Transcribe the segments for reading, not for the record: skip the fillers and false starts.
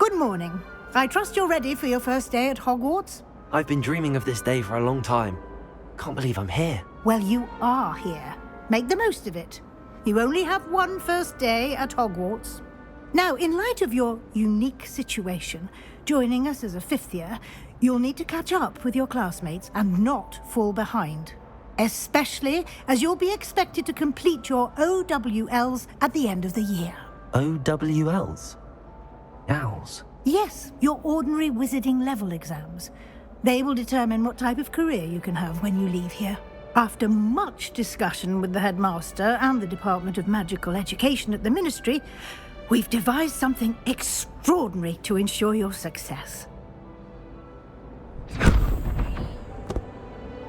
Good morning. I trust you're ready for your first day at Hogwarts? I've been dreaming of this day for a long time. Can't believe I'm here. Well, you are here. Make the most of it. You only have one first day at Hogwarts. Now, in light of your unique situation, joining us as a fifth year, you'll need to catch up with your classmates and not fall behind. Especially as you'll be expected to complete your OWLs at the end of the year. OWLs? Owls? Yes, your ordinary wizarding level exams. They will determine what type of career you can have when you leave here. After much discussion with the headmaster and the Department of Magical Education at the Ministry, we've devised something extraordinary to ensure your success.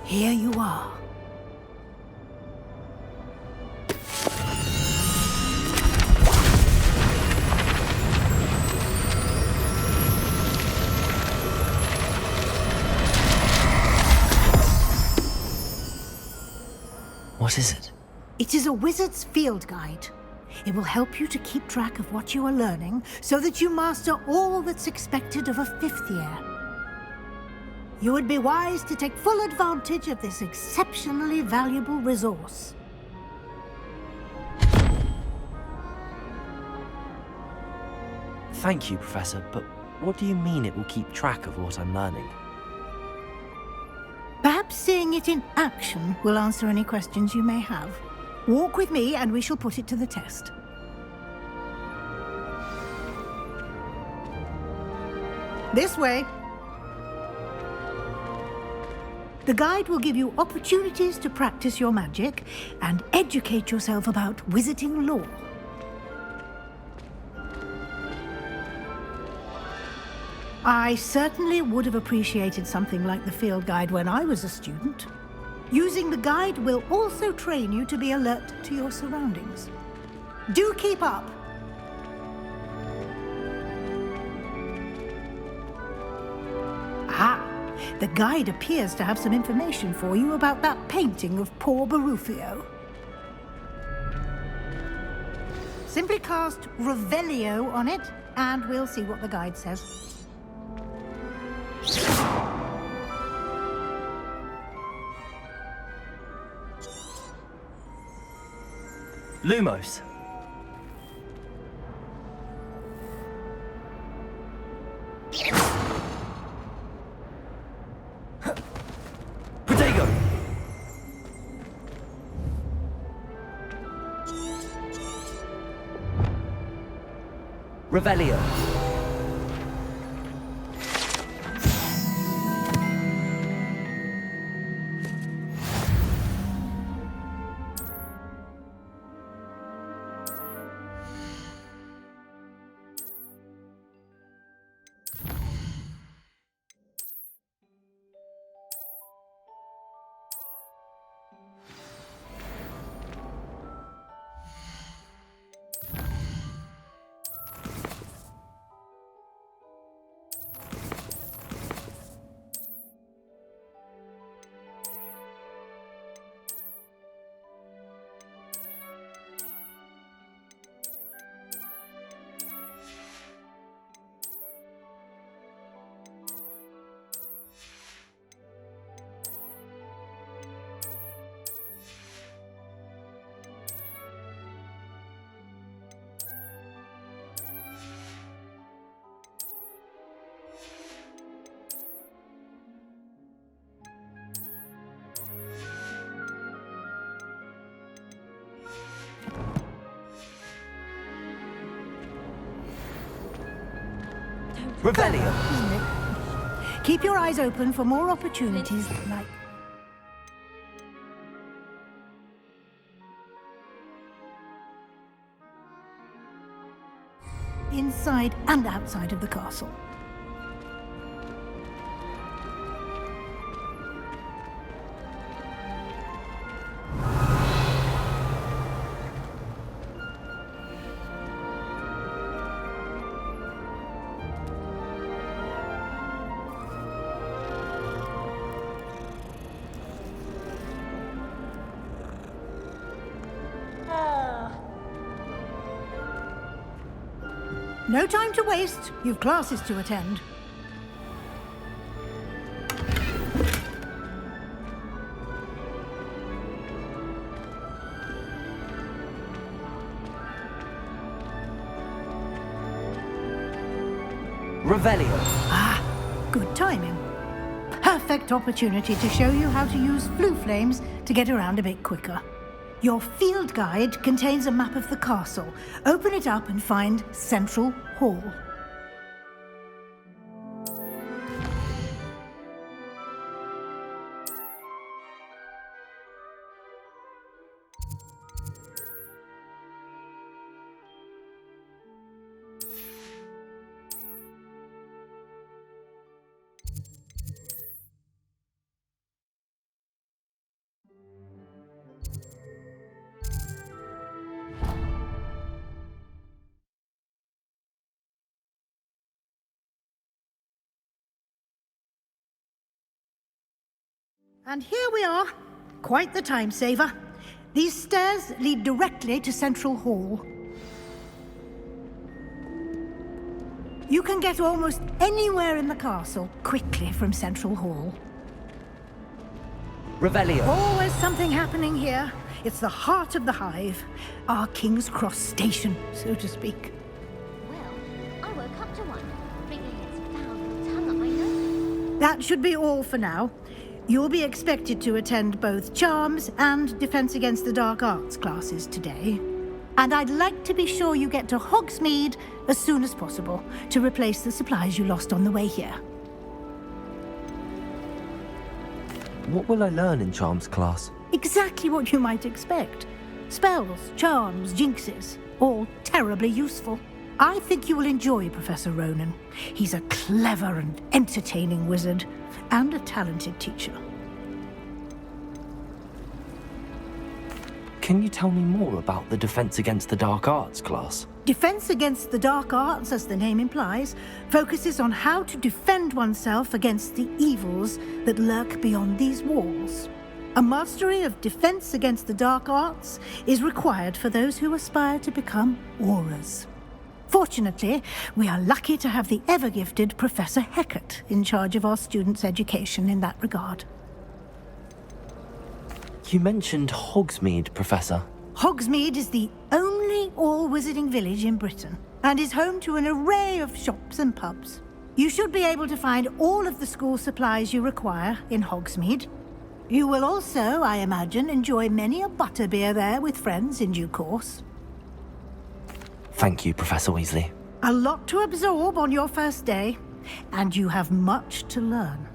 Here you are. What is it? It is a wizard's field guide. It will help you to keep track of what you are learning so that you master all that's expected of a fifth year. You would be wise to take full advantage of this exceptionally valuable resource. Thank you, Professor, but what do you mean it will keep track of what I'm learning? Perhaps seeing it in action will answer any questions you may have. Walk with me and we shall put it to the test. This way. The guide will give you opportunities to practice your magic and educate yourself about wizarding lore. I certainly would have appreciated something like the field guide when I was a student. Using the guide will also train you to be alert to your surroundings. Do keep up! Ah, the guide appears to have some information for you about that painting of poor Barufio. Simply cast Revelio on it, and we'll see what the guide says. Lumos. Protego. Revelio. Revelio. Isn't it? Keep your eyes open for more opportunities like... inside and outside of the castle. No time to waste. You've classes to attend. Revelio. Ah, good timing. Perfect opportunity to show you how to use flue flames to get around a bit quicker. Your field guide contains a map of the castle. Open it up and find Central Hall. And here we are. Quite the time saver. These stairs lead directly to Central Hall. You can get almost anywhere in the castle quickly from Central Hall. Revelio. Always something happening here. It's the heart of the hive. Our King's Cross station, so to speak. Well, I woke up to one, thinking it's foul tongue, I know. That should be all for now. You'll be expected to attend both Charms and Defense Against the Dark Arts classes today. And I'd like to be sure you get to Hogsmeade as soon as possible to replace the supplies you lost on the way here. What will I learn in Charms class? Exactly what you might expect. Spells, charms, jinxes, all terribly useful. I think you will enjoy Professor Ronan. He's a clever and entertaining wizard, and a talented teacher. Can you tell me more about the Defense Against the Dark Arts class? Defense Against the Dark Arts, as the name implies, focuses on how to defend oneself against the evils that lurk beyond these walls. A mastery of Defense Against the Dark Arts is required for those who aspire to become Aurors. Fortunately, we are lucky to have the ever-gifted Professor Hecat in charge of our students' education in that regard. You mentioned Hogsmeade, Professor. Hogsmeade is the only all-wizarding village in Britain, and is home to an array of shops and pubs. You should be able to find all of the school supplies you require in Hogsmeade. You will also, I imagine, enjoy many a butterbeer there with friends in due course. Thank you, Professor Weasley. A lot to absorb on your first day, and you have much to learn.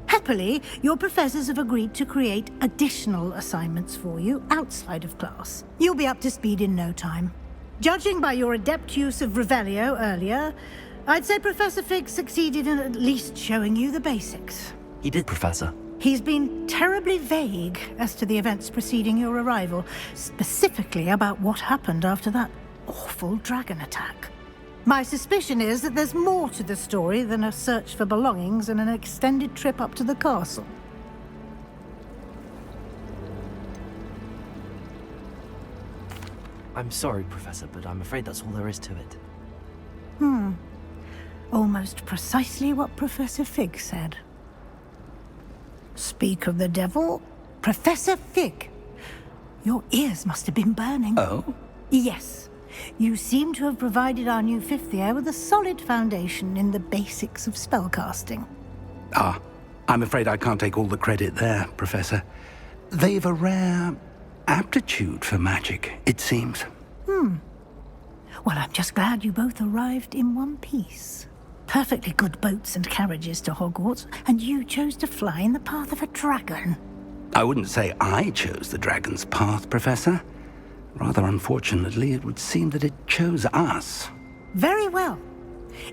Happily, your professors have agreed to create additional assignments for you outside of class. You'll be up to speed in no time. Judging by your adept use of Revelio earlier, I'd say Professor Fig succeeded in at least showing you the basics. He did, Professor. He's been terribly vague as to the events preceding your arrival, specifically about what happened after that awful dragon attack. My suspicion is that there's more to the story than a search for belongings and an extended trip up to the castle. I'm sorry, Professor, but I'm afraid that's all there is to it. Almost precisely what Professor Fig said. Speak of the devil, Professor Fig. Your ears must have been burning. Oh? Yes. You seem to have provided our new fifth year with a solid foundation in the basics of spellcasting. Ah, I'm afraid I can't take all the credit there, Professor. They've a rare aptitude for magic, it seems. Well, I'm just glad you both arrived in one piece. Perfectly good boats and carriages to Hogwarts, and you chose to fly in the path of a dragon. I wouldn't say I chose the dragon's path, Professor. Rather unfortunately, it would seem that it chose us. Very well.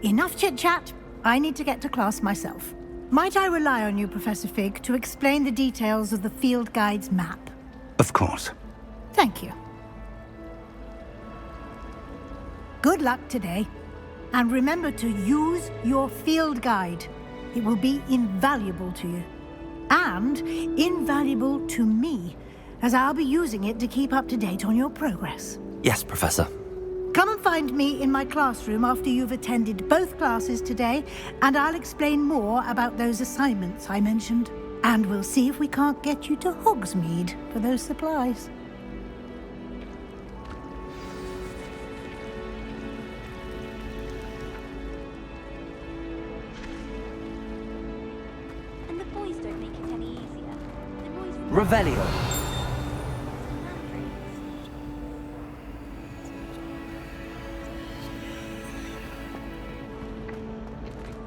Enough chit-chat. I need to get to class myself. Might I rely on you, Professor Fig, to explain the details of the field guide's map? Of course. Thank you. Good luck today. And remember to use your field guide. It will be invaluable to you. And invaluable to me, as I'll be using it to keep up to date on your progress. Yes, Professor. Come and find find me in my classroom after you've attended both classes today, and I'll explain more about those assignments I mentioned. And we'll see if we can't get you to Hogsmeade for those supplies. And the boys don't make it any easier. The noise from Revelio.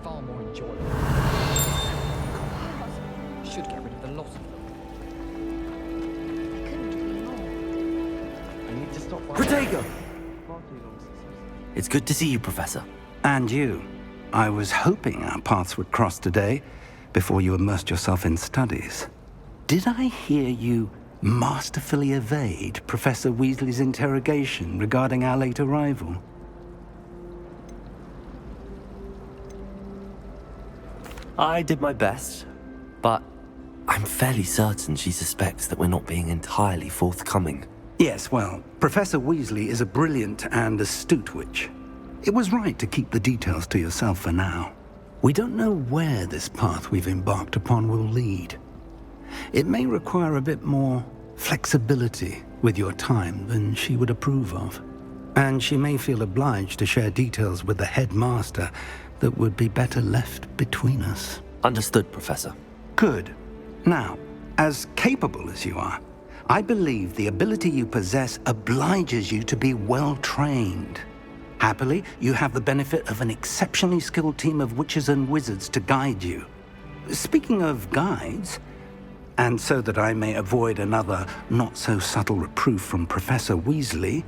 Far more enjoyable. Should get rid of the lot of them. I couldn't agree more. I need to stop. Protego! It's good to see you, Professor. And you. I was hoping our paths would cross today before you immersed yourself in studies. Did I hear you masterfully evade Professor Weasley's interrogation regarding our late arrival? I did my best, but I'm fairly certain she suspects that we're not being entirely forthcoming. Yes, well, Professor Weasley is a brilliant and astute witch. It was right to keep the details to yourself for now. We don't know where this path we've embarked upon will lead. It may require a bit more flexibility with your time than she would approve of. And she may feel obliged to share details with the headmaster that would be better left between us. Understood, Professor. Good. Now, as capable as you are, I believe the ability you possess obliges you to be well trained. Happily, you have the benefit of an exceptionally skilled team of witches and wizards to guide you. Speaking of guides, and so that I may avoid another not-so-subtle reproof from Professor Weasley,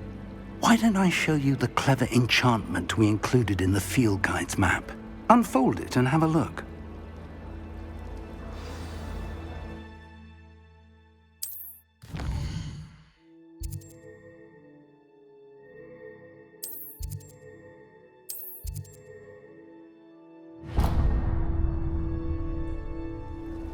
why don't I show you the clever enchantment we included in the field guide's map? Unfold it and have a look.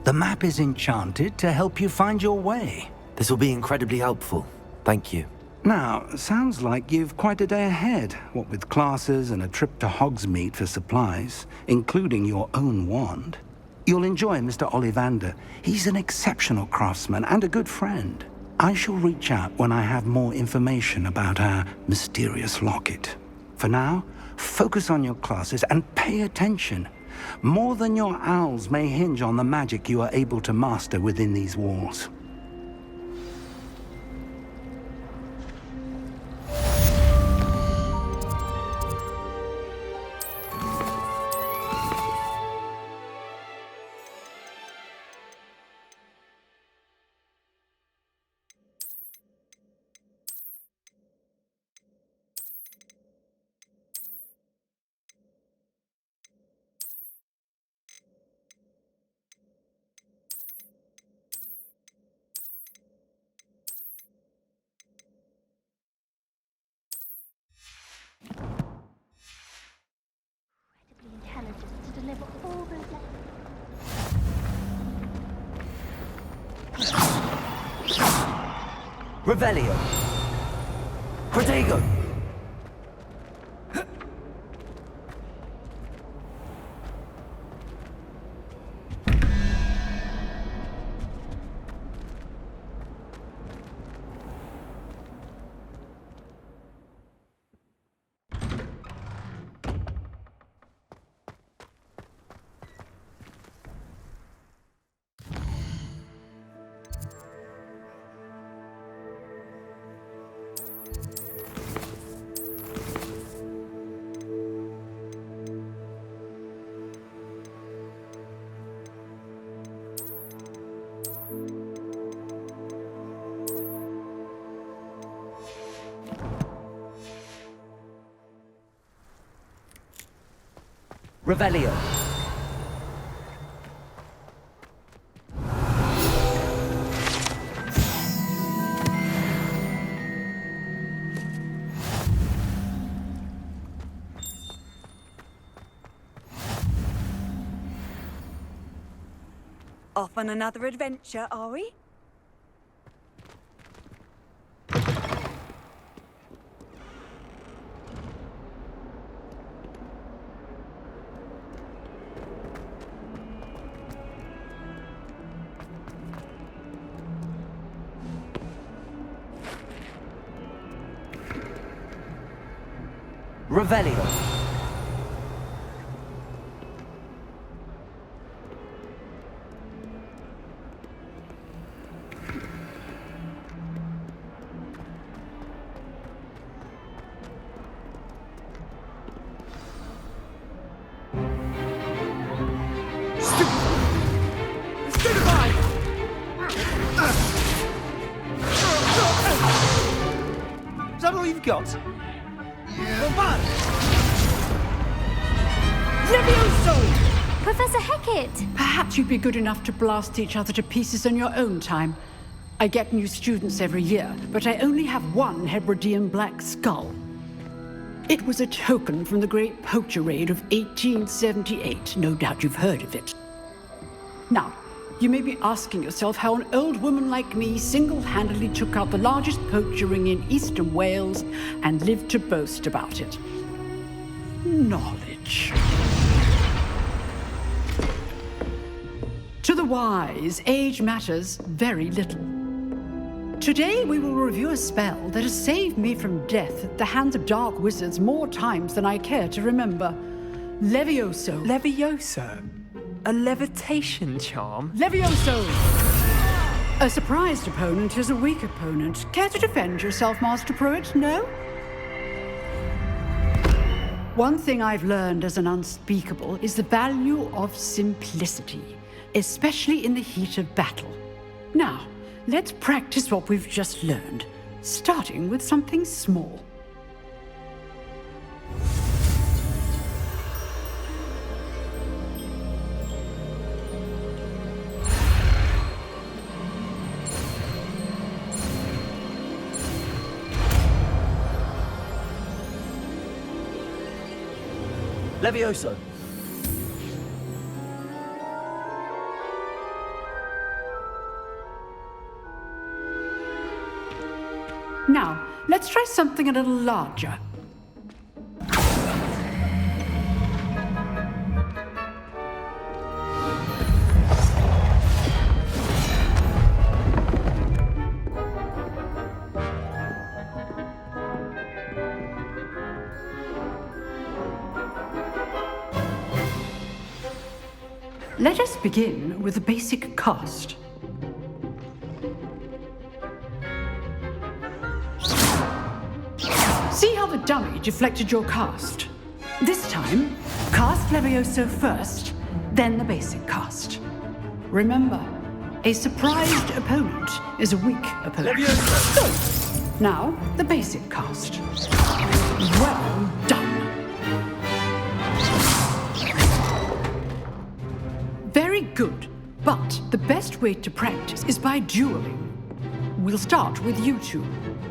The map is enchanted to help you find your way. This will be incredibly helpful. Thank you. Now, sounds like you've quite a day ahead, what with classes and a trip to Hogsmeade for supplies, including your own wand. You'll enjoy Mr. Ollivander. He's an exceptional craftsman and a good friend. I shall reach out when I have more information about our mysterious locket. For now, focus on your classes and pay attention. More than your owls may hinge on the magic you are able to master within these walls. Intelligence to deliver all those lessons. Revelio. Protego. Revelio. Off on another adventure, are we? Revelio. Is that all you've got? Levioso! Professor Hecat! Perhaps you'd be good enough to blast each other to pieces in your own time. I get new students every year, but I only have one Hebridean black skull. It was a token from the Great Poacher Raid of 1878. No doubt you've heard of it. Now, you may be asking yourself how an old woman like me single-handedly took out the largest poacher ring in eastern Wales and lived to boast about it. Knowledge. To the wise, age matters very little. Today we will review a spell that has saved me from death at the hands of dark wizards more times than I care to remember. Levioso. Levioso? A levitation charm? Levioso! A surprised opponent is a weak opponent. Care to defend yourself, Master Pruitt? No? One thing I've learned as an unspeakable is the value of simplicity, especially in the heat of battle. Now, let's practice what we've just learned, starting with something small. Levioso. Now, let's try something a little larger. Let us begin with the basic cast. See how the dummy deflected your cast? This time, cast Levioso first, then the basic cast. Remember, a surprised opponent is a weak opponent. Levioso! Good. Now, the basic cast. Well done. Very good, but the best way to practice is by dueling. We'll start with you two.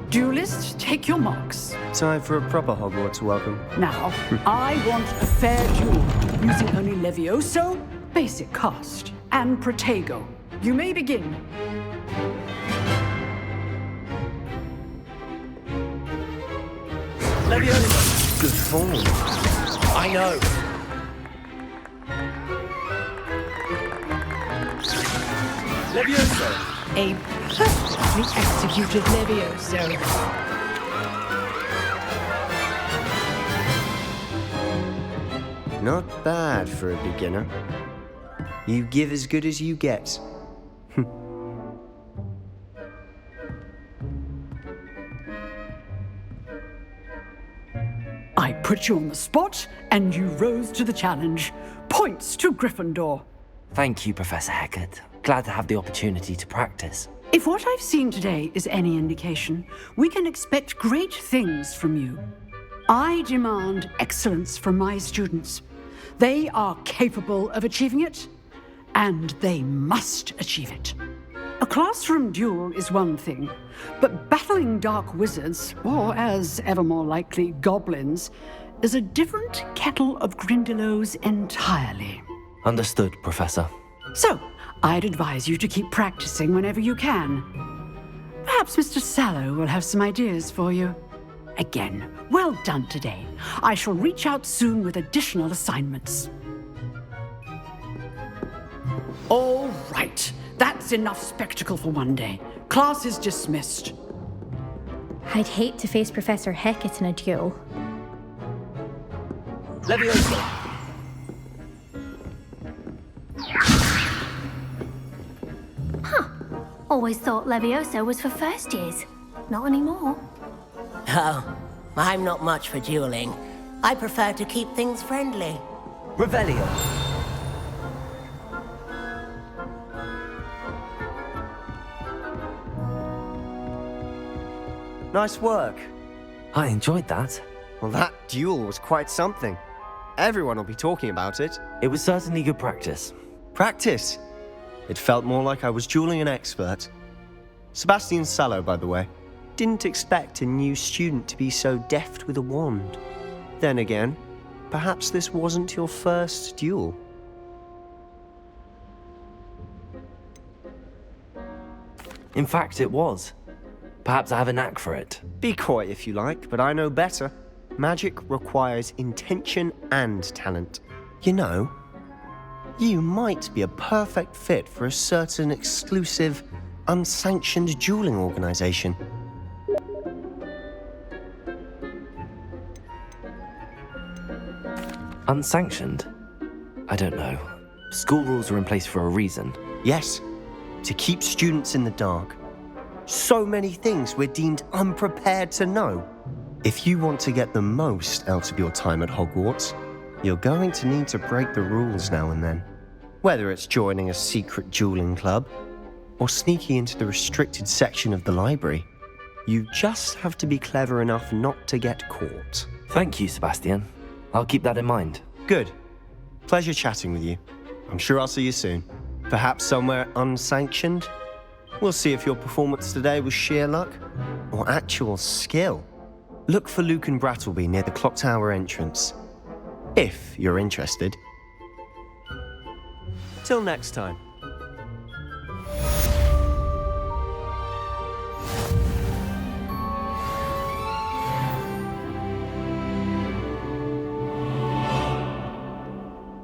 Duelists, take your marks. Time for a proper Hogwarts welcome. Now, I want a fair duel, using only Levioso, basic cast, and Protego. You may begin. Levioso! Good form. I know. Levioso! A perfectly executed Levioso. Not bad for a beginner. You give as good as you get. I put you on the spot, and you rose to the challenge. Points to Gryffindor. Thank you, Professor Hecat. Glad to have the opportunity to practice. If what I've seen today is any indication, we can expect great things from you. I demand excellence from my students. They are capable of achieving it, and they must achieve it. A classroom duel is one thing, but battling dark wizards, or as ever more likely, goblins, is a different kettle of Grindylows entirely. Understood, Professor. So, I'd advise you to keep practicing whenever you can. Perhaps Mr. Sallow will have some ideas for you. Again, well done today. I shall reach out soon with additional assignments. All right, that's enough spectacle for one day. Class is dismissed. I'd hate to face Professor Hecat in a duel. Leviosa! Always thought Levioso was for first years. Not anymore. Oh, I'm not much for dueling. I prefer to keep things friendly. Revelio! Nice work. I enjoyed that. Well, that duel was quite something. Everyone will be talking about it. It was certainly good practice. Practice. It felt more like I was dueling an expert. Sebastian Sallow, by the way. Didn't expect a new student to be so deft with a wand. Then again, perhaps this wasn't your first duel. In fact, it was. Perhaps I have a knack for it. Be coy if you like, but I know better. Magic requires intention and talent. You know, you might be a perfect fit for a certain exclusive, unsanctioned dueling organization. Unsanctioned? I don't know. School rules are in place for a reason. Yes, to keep students in the dark. So many things we're deemed unprepared to know. If you want to get the most out of your time at Hogwarts, you're going to need to break the rules now and then. Whether it's joining a secret dueling club, or sneaking into the restricted section of the library, you just have to be clever enough not to get caught. Thank you, Sebastian. I'll keep that in mind. Good. Pleasure chatting with you. I'm sure I'll see you soon. Perhaps somewhere unsanctioned? We'll see if your performance today was sheer luck or actual skill. Look for Luke and Brattleby near the clock tower entrance, if you're interested. Till next time.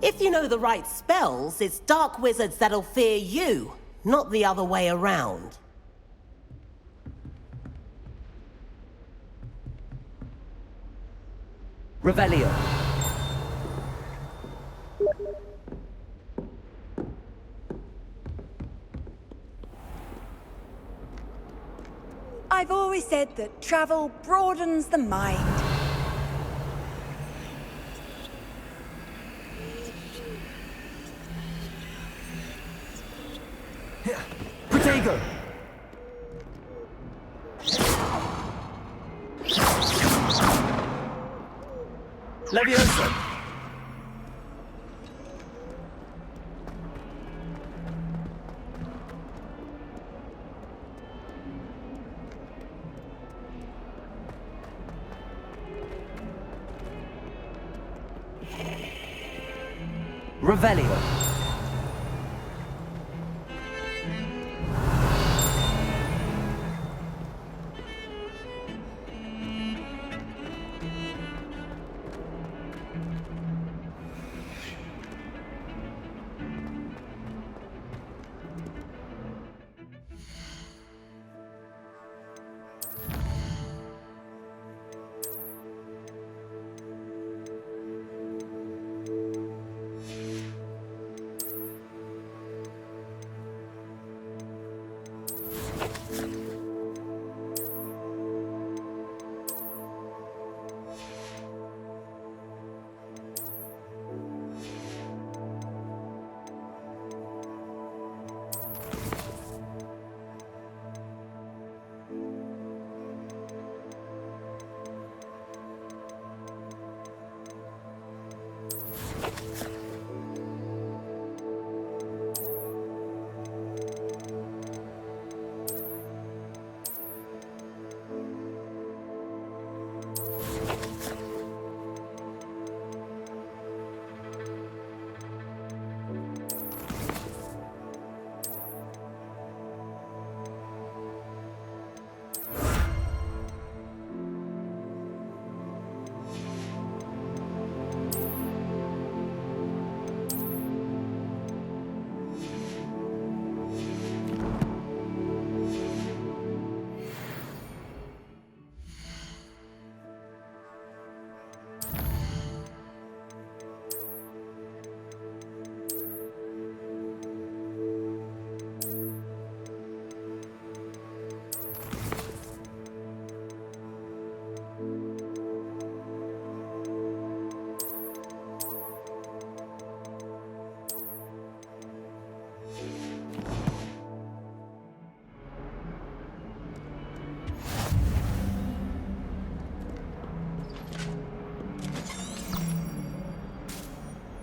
If you know the right spells, it's dark wizards that'll fear you, not the other way around. Revelio! I've always said that travel broadens the mind. Protego! Leviosa! Revelio!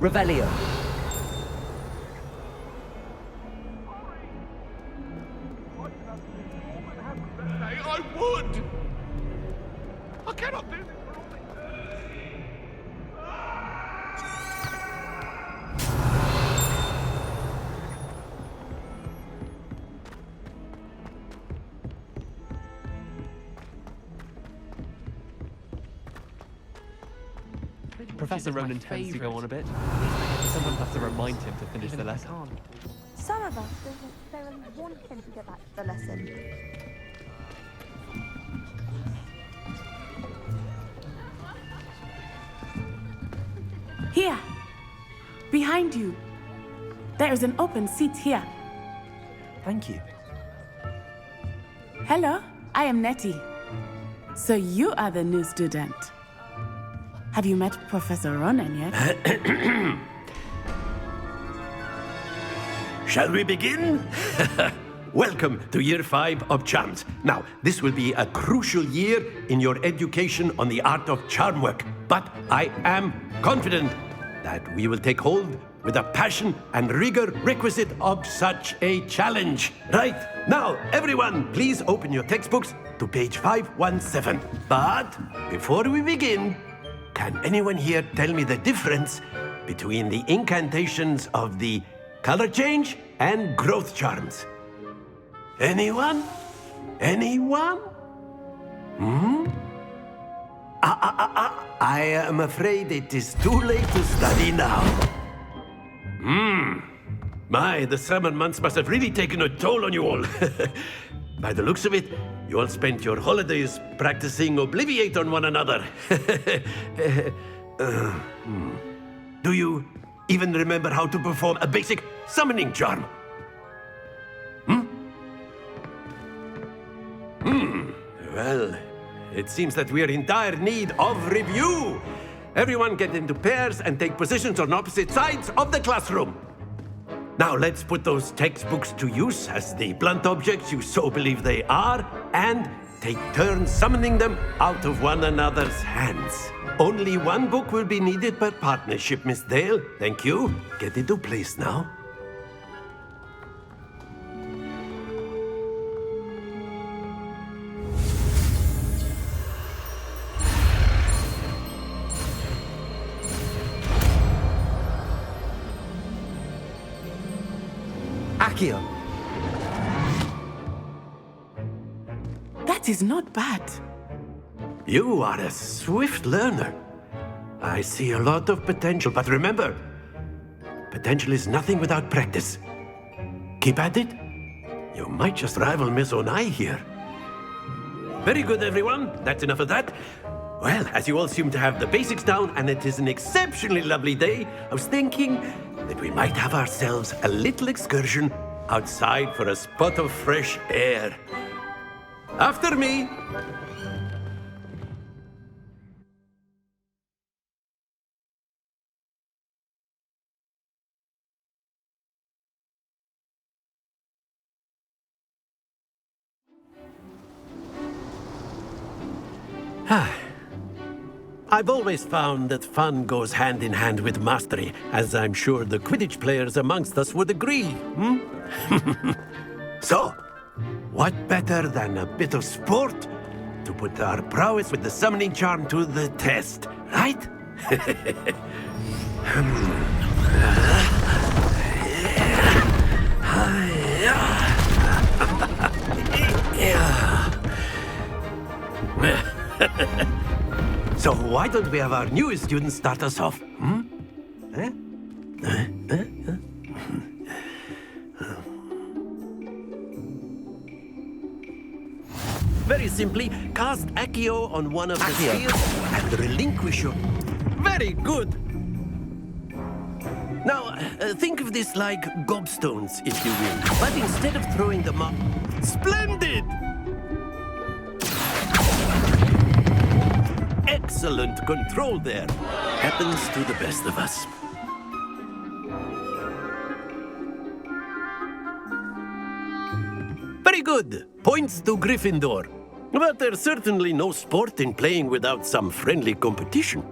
Revelio. I would! I cannot do this for all Professor Ronan tends to go on a bit. Someone has to remind him to finish the lesson. Some of us don't necessarily want him to get back to the lesson. Here, behind you. There is an open seat here. Thank you. Hello, I am Nettie. So you are the new student. Have you met Professor Ronan yet? Shall we begin? Welcome to Year 5 of Charms. Now, this will be a crucial year in your education on the art of charm work, but I am confident that we will take hold with the passion and rigor requisite of such a challenge. Right, now, everyone, please open your textbooks to page 517. But before we begin, can anyone here tell me the difference between the incantations of the color change and growth charms? Anyone? Anyone? I am afraid it is too late to study now. My, the summer months must have really taken a toll on you all. By the looks of it, you all spent your holidays practicing Obliviate on one another. Do you even remember how to perform a basic summoning charm? Well, it seems that we are in dire need of review. Everyone get into pairs and take positions on opposite sides of the classroom. Now let's put those textbooks to use as the blunt objects you so believe they are, and take turns summoning them out of one another's hands. Only one book will be needed per partnership, Miss Dale. Thank you. Get into place now. Accio. That is not bad. You are a swift learner. I see a lot of potential, but remember, potential is nothing without practice. Keep at it. You might just rival Miss Onai here. Very good, everyone. That's enough of that. Well, as you all seem to have the basics down, and it is an exceptionally lovely day, I was thinking that we might have ourselves a little excursion outside for a spot of fresh air. After me. I've always found that fun goes hand in hand with mastery, as I'm sure the Quidditch players amongst us would agree. So, what better than a bit of sport to put our prowess with the summoning charm to the test, right? So why don't we have our newest student start us off? Very simply, cast Accio on one of the spheres and relinquish your... Very good! Now, think of this like gobstones, if you will. But instead of throwing them up... Splendid! Excellent control there. Happens to the best of us. Very good. Points to Gryffindor. But there's certainly no sport in playing without some friendly competition.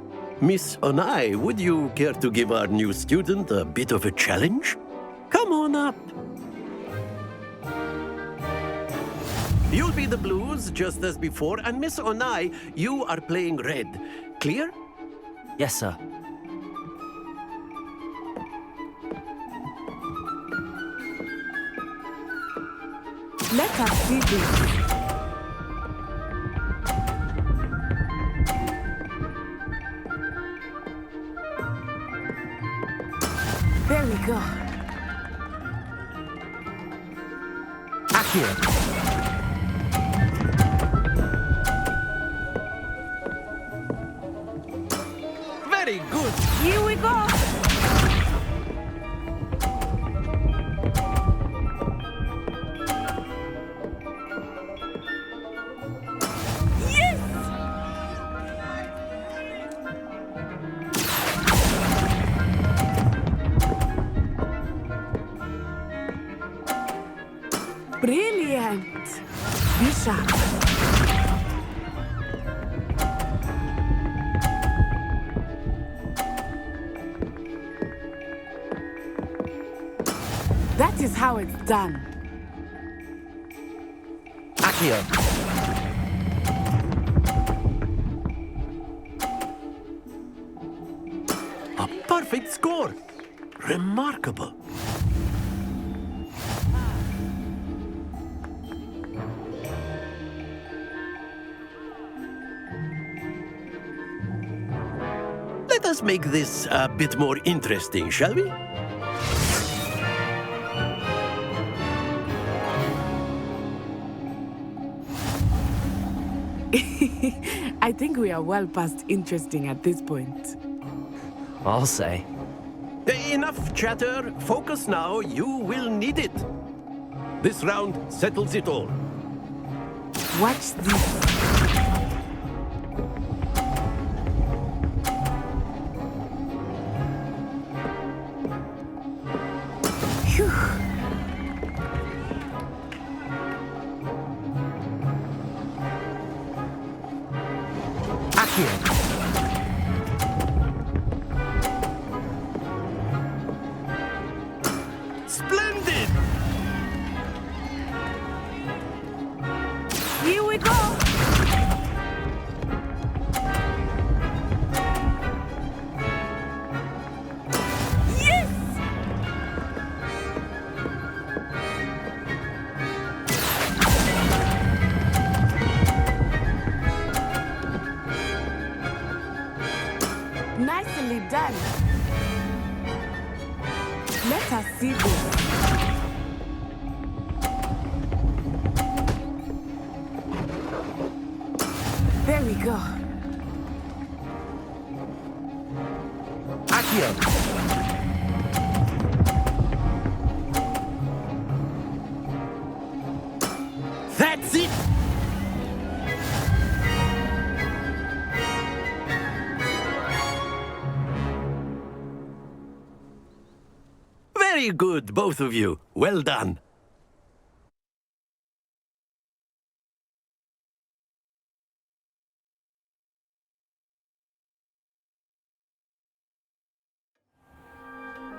Miss Onai, would you care to give our new student a bit of a challenge? Come on up. You'll be the blues, just as before, and Miss Onai, you are playing red. Clear? Yes, sir. Let us see this. There we go. Akio. Very good. Here we go. Brilliant! Be sharp. That is how it's done. Akio. A perfect score. Remarkable. Let us make this a bit more interesting, shall we? I think we are well past interesting at this point. I'll say. Enough chatter. Focus now. You will need it. This round settles it all. Watch this. Splendid! Here we go! Yes! Nicely done. Let us see this. There we go. Akio. That's it! Very good, both of you. Well done.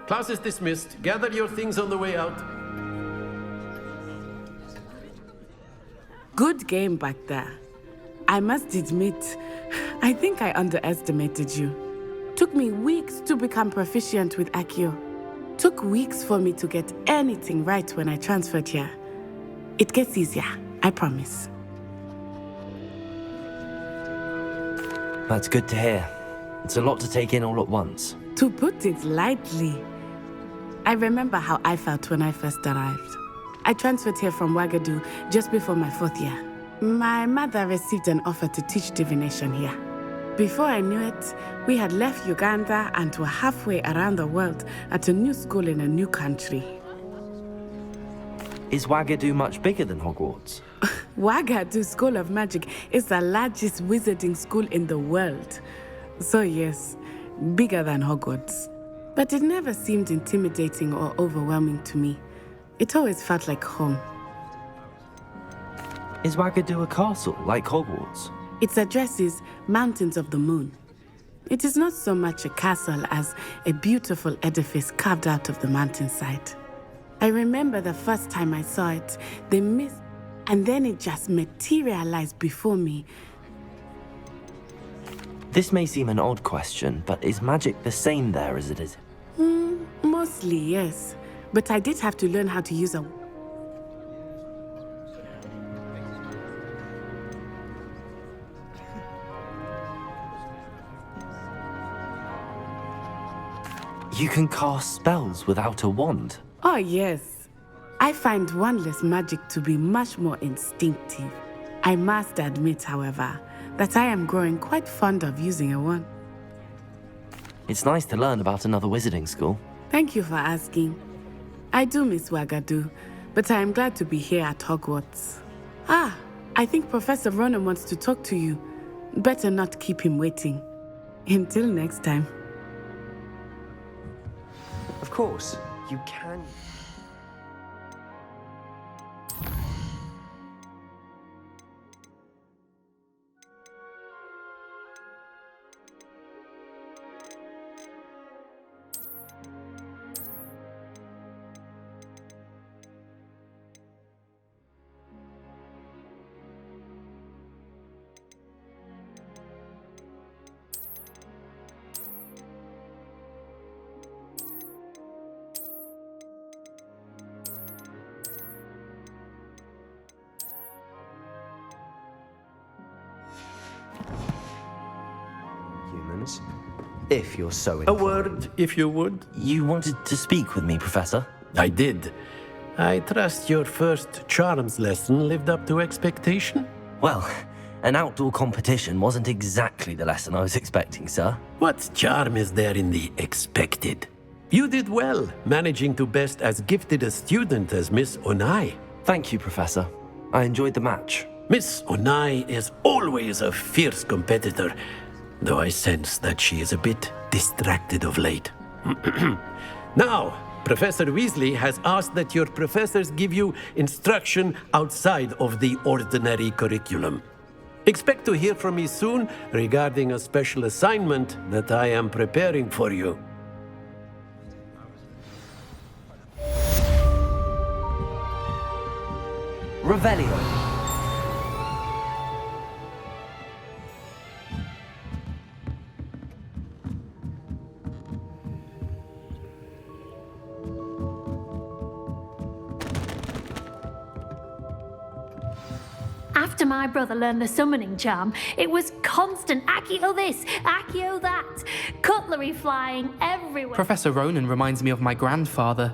Class is dismissed. Gather your things on the way out. Good game back there. I must admit, I think I underestimated you. Took me weeks to become proficient with Akio. Took weeks for me to get anything right when I transferred here. It gets easier, I promise. That's good to hear. It's a lot to take in all at once. To put it lightly, I remember how I felt when I first arrived. I transferred here from Ouagadougou just before my 4th year. My mother received an offer to teach divination here. Before I knew it, we had left Uganda and were halfway around the world at a new school in a new country. Is Ouagadougou much bigger than Hogwarts? Ouagadougou School of Magic is the largest wizarding school in the world. So yes, bigger than Hogwarts. But it never seemed intimidating or overwhelming to me. It always felt like home. Is Ouagadougou a castle, like Hogwarts? Its address is Mountains of the Moon. It is not so much a castle as a beautiful edifice carved out of the mountainside. I remember the first time I saw it, the mist, and then it just materialized before me. This may seem an odd question, but is magic the same there as it is? Mostly, yes. But I did have to learn how to use a... You can cast spells without a wand? Oh, yes. I find wandless magic to be much more instinctive. I must admit, however, that I am growing quite fond of using a wand. It's nice to learn about another wizarding school. Thank you for asking. I do miss Wagadu, but I am glad to be here at Hogwarts. Ah, I think Professor Ronan wants to talk to you. Better not keep him waiting. Until next time. Of course, you can. Humans, if you're so A inclined. word, if you would. You wanted to speak with me, Professor? I did. I trust your first charms lesson lived up to expectation? Well, an outdoor competition wasn't exactly the lesson I was expecting, sir. What charm is there in the expected? You did well, managing to best as gifted a student as Miss Onai. Thank you, Professor. I enjoyed the match. Miss Onai is always a fierce competitor, though I sense that she is a bit distracted of late. Now, Professor Weasley has asked that your professors give you instruction outside of the ordinary curriculum. Expect to hear from me soon regarding a special assignment that I am preparing for you. Revelio. After my brother learned the summoning charm, it was constant Accio this, Accio that, cutlery flying everywhere. Professor Ronan reminds me of my grandfather.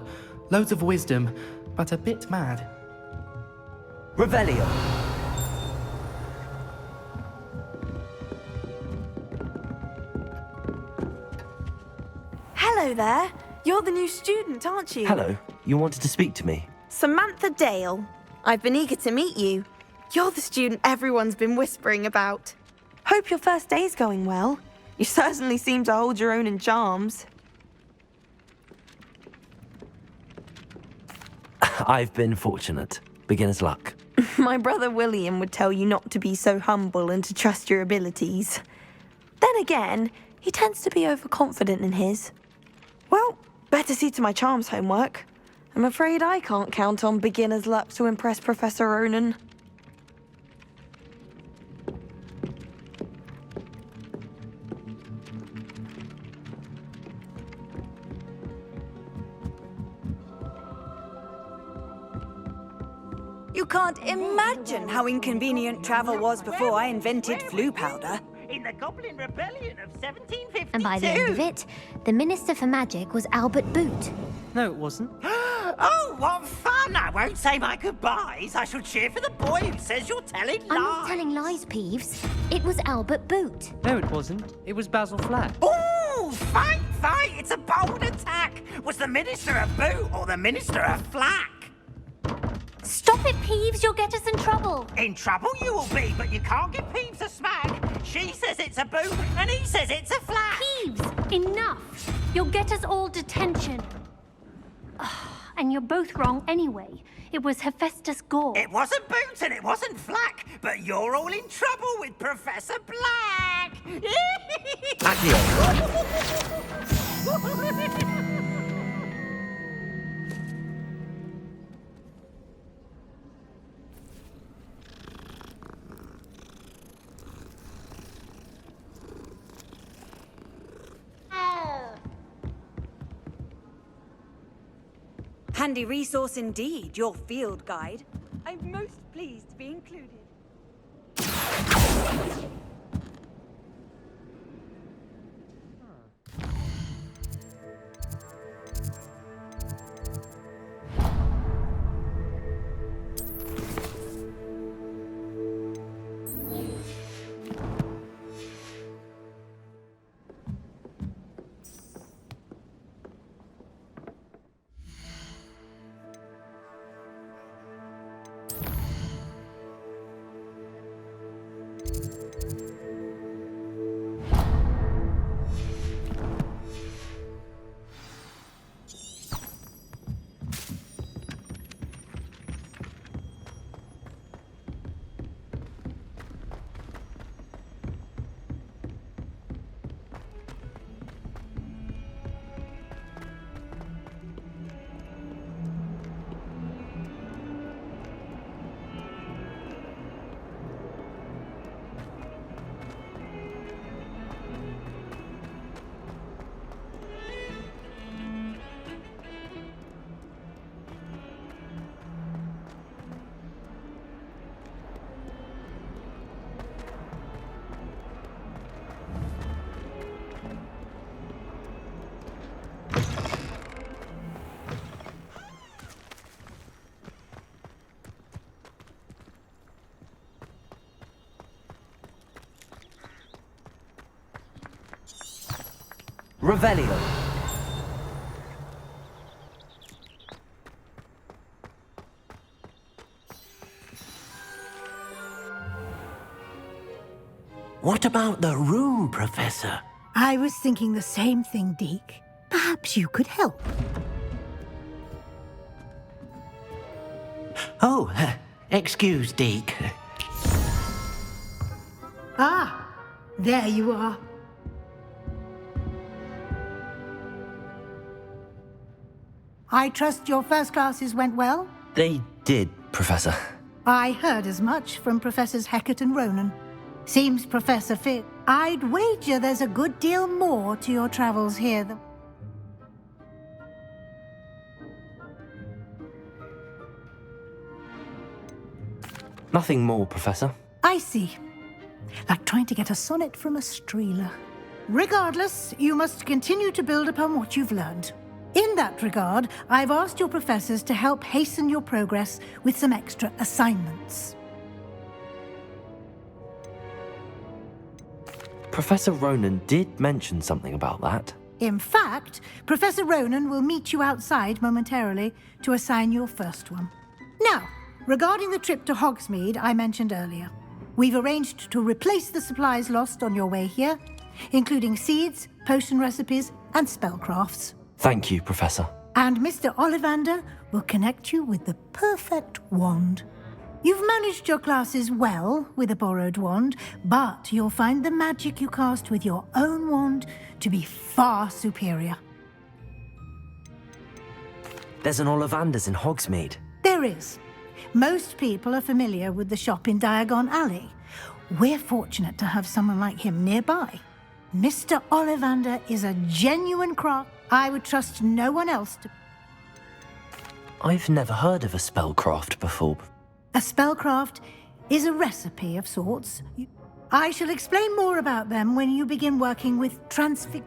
Loads of wisdom, but a bit mad. Revelio. Hello there. You're the new student, aren't you? Hello. You wanted to speak to me? Samantha Dale. I've been eager to meet you. You're the student everyone's been whispering about. Hope your first day's going well. You certainly seem to hold your own in charms. I've been fortunate. Beginner's luck. My brother William would tell you not to be so humble and to trust your abilities. Then again, he tends to be overconfident in his. Well, better see to my charms homework. I'm afraid I can't count on beginner's luck to impress Professor Ronan. You can't imagine how inconvenient travel was before I invented flu powder. In the Goblin Rebellion of 1752. And by the end of it, the Minister for Magic was Albert Boot. No, it wasn't. Oh, what fun! I won't say my goodbyes. I shall cheer for the boy who says you're telling lies. I'm not telling lies, Peeves. It was Albert Boot. No, it wasn't. It was Basil Flack. Oh, fight, fight! It's a bold attack. Was the Minister a boot or the Minister a flack? Stop it, Peeves. You'll get us in trouble. In trouble you will be, but you can't give Peeves a smack. She says it's a boot, and he says it's a flack. Peeves, enough. You'll get us all detention. And you're both wrong anyway. It was Hephaestus Gore. It wasn't boot and it wasn't flack, but you're all in trouble with Professor Black. back! Handy resource indeed, your field guide. I'm most pleased to be included. Revelio. What about the room, Professor? I was thinking the same thing, Deke. Perhaps you could help. Oh, excuse, Deke. Ah, there you are. I trust your first classes went well? They did, Professor. I heard as much from Professors Hecat and Ronan. Seems Professor fit. I'd wager there's a good deal more to your travels here than... Nothing more, Professor. I see. Like trying to get a sonnet from a streeler. Regardless, you must continue to build upon what you've learned. In that regard, I've asked your professors to help hasten your progress with some extra assignments. Professor Ronan did mention something about that. In fact, Professor Ronan will meet you outside momentarily to assign your first one. Now, regarding the trip to Hogsmeade I mentioned earlier, we've arranged to replace the supplies lost on your way here, including seeds, potion recipes, and spellcrafts. Thank you, Professor. And Mr. Ollivander will connect you with the perfect wand. You've managed your classes well with a borrowed wand, but you'll find the magic you cast with your own wand to be far superior. There's an Ollivander's in Hogsmeade. There is. Most people are familiar with the shop in Diagon Alley. We're fortunate to have someone like him nearby. Mr. Ollivander is a genuine craft. I would trust no one else to... I've never heard of a spellcraft before. A spellcraft is a recipe of sorts. I shall explain more about them when you begin working with transfig...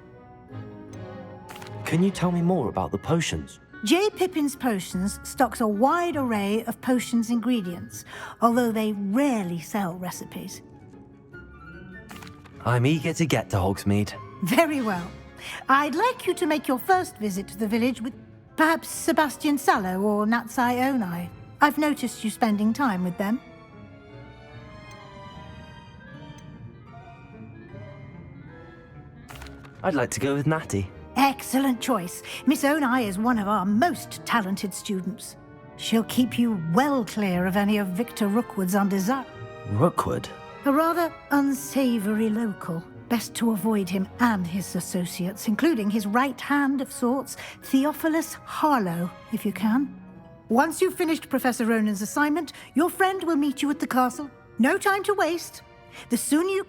Can you tell me more about the potions? J. Pippin's Potions stocks a wide array of potions ingredients, although they rarely sell recipes. I'm eager to get to Hogsmeade. Very well. I'd like you to make your first visit to the village with perhaps Sebastian Sallow or Natsai Onai. I've noticed you spending time with them. I'd like to go with Natty. Excellent choice. Miss Onai is one of our most talented students. She'll keep you well clear of any of Victor Rookwood's undesirables. Rookwood? A rather unsavory local. Best to avoid him and his associates, including his right hand of sorts, Theophilus Harlow, if you can. Once you've finished Professor Ronan's assignment, your friend will meet you at the castle. No time to waste. The sooner you...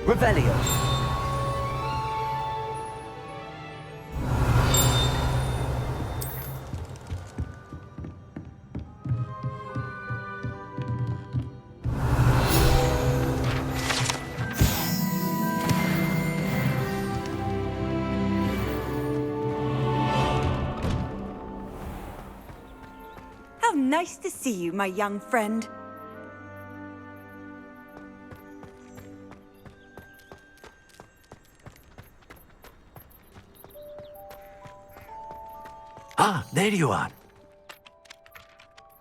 Revelio. How nice to see you, my young friend. Ah, there you are.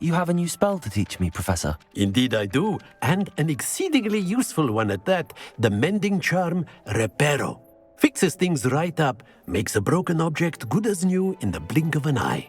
You have a new spell to teach me, Professor. Indeed I do, and an exceedingly useful one at that. The mending charm, Reparo. Fixes things right up, makes a broken object good as new in the blink of an eye.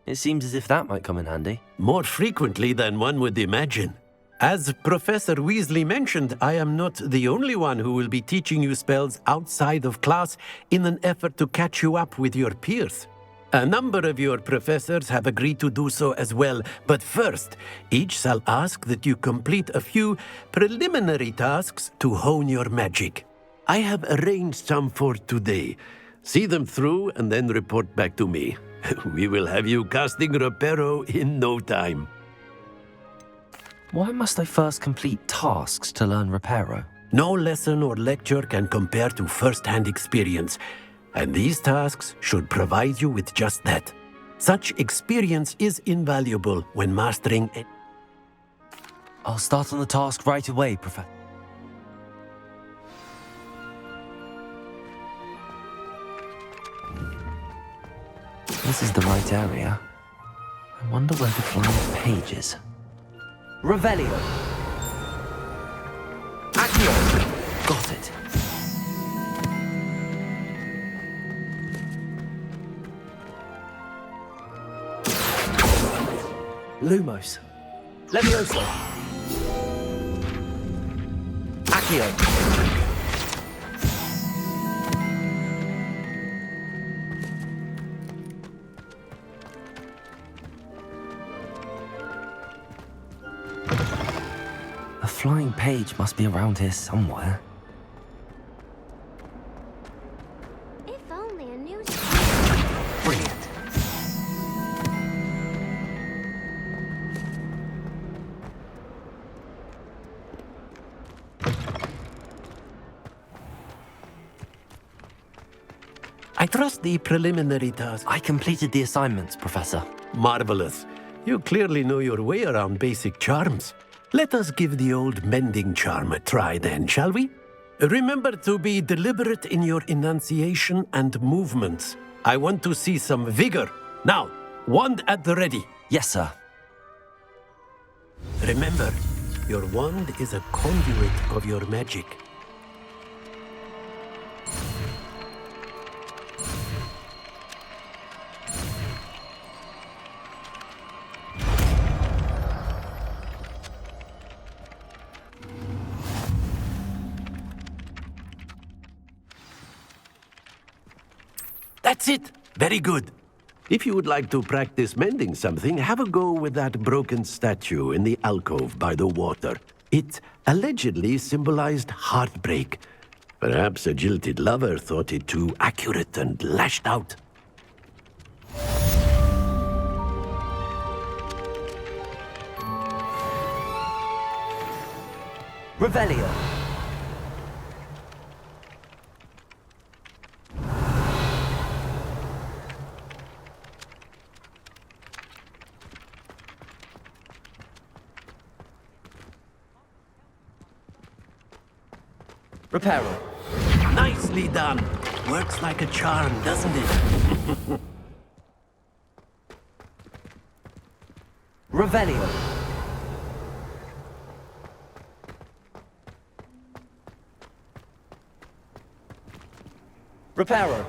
It seems as if that might come in handy. More frequently than one would imagine. As Professor Weasley mentioned, I am not the only one who will be teaching you spells outside of class in an effort to catch you up with your peers. A number of your professors have agreed to do so as well, but first, each shall ask that you complete a few preliminary tasks to hone your magic. I have arranged some for today. See them through and then report back to me. We will have you casting Reparo in no time. Why must I first complete tasks to learn Reparo? No lesson or lecture can compare to first-hand experience, and these tasks should provide you with just that. Such experience is invaluable when mastering it. I'll start on the task right away, Professor. This is the right area. I wonder where the flying page is. Revelio. Accio. Got it. Lumos. Levioso. Accio. A flying page must be around here somewhere. If only a new... Brilliant. I trust the preliminary task. I completed the assignments, Professor. Marvelous. You clearly know your way around basic charms. Let us give the old mending charm a try then, shall we? Remember to be deliberate in your enunciation and movements. I want to see some vigor. Now, wand at the ready. Yes, sir. Remember, your wand is a conduit of your magic. That's it! Very good. If you would like to practice mending something, have a go with that broken statue in the alcove by the water. It allegedly symbolized heartbreak. Perhaps a jilted lover thought it too accurate and lashed out. Revelio. Reparo. Nicely done. Works like a charm, doesn't it? Revelio. Reparo.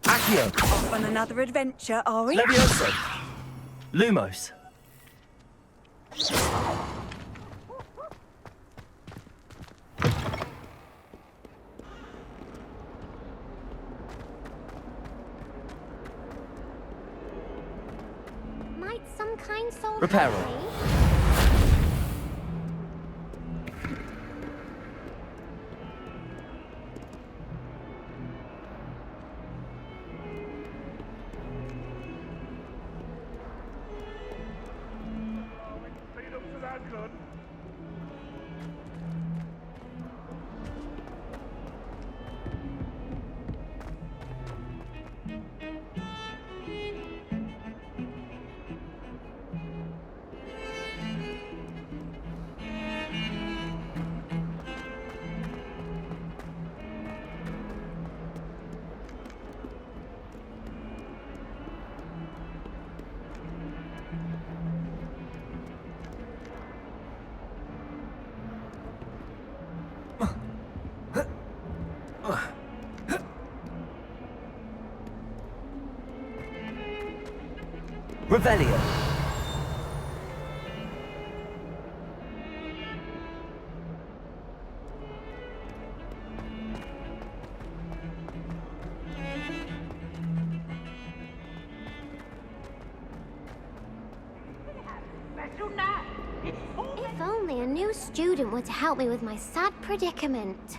Accio. Off on another adventure, are we? Levioso. Lumos. Might some kind soul Repair help all. me? Speed up to that good. Revelio. If only a new student were to help me with my sad predicament.